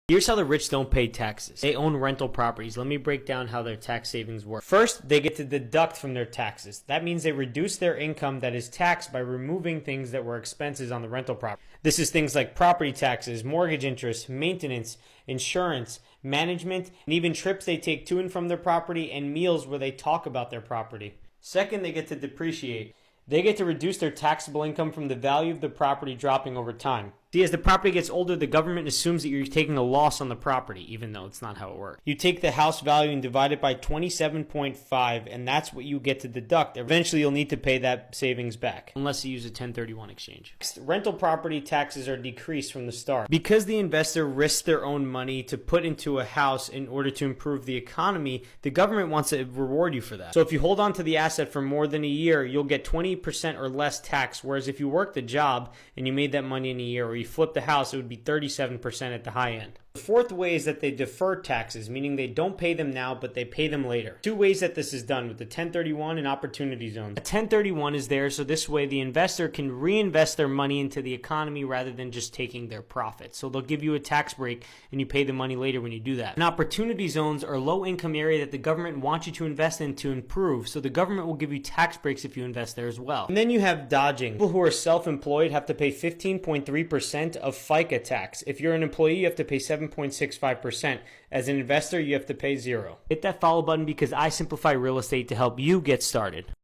Here's how the rich don't pay taxes. They own rental properties. Let me break down how their tax savings work. First, they get to deduct from their taxes. That means they reduce their income that is taxed by removing things that were expenses on the rental property. This is things like property taxes, mortgage interest, maintenance, insurance, management, and even trips they take to and from their property and meals where they talk about their property. Second, they get to depreciate. They get to reduce their taxable income from the value of the property dropping over time. See, as the property gets older, the government assumes that you're taking a loss on the property, even though it's not how it works. You take the house value and divide it by 27.5, and that's what you get to deduct. Eventually, you'll need to pay that savings back, unless you use a 1031 exchange. Next, rental property taxes are decreased from the start. Because the investor risks their own money to put into a house in order to improve the economy, the government wants to reward you for that. So if you hold on to the asset for more than a year, you'll get 20% or less tax, whereas if you worked the job and you made that money in a year, or you flip the house, it would be 37% at the high end. The fourth way is that they defer taxes, meaning they don't pay them now, but they pay them later. Two ways that this is done with the 1031 and opportunity zones. The 1031 is there so this way the investor can reinvest their money into the economy rather than just taking their profits. So they'll give you a tax break and you pay the money later when you do that. And opportunity zones are low income area that the government wants you to invest in to improve. So the government will give you tax breaks if you invest there as well. And then you have dodging. People who are self-employed have to pay 15.3% of FICA tax. If you're an employee, you have to pay 7.65%. As an investor, you have to pay 0. Hit that follow button because I simplify real estate to help you get started.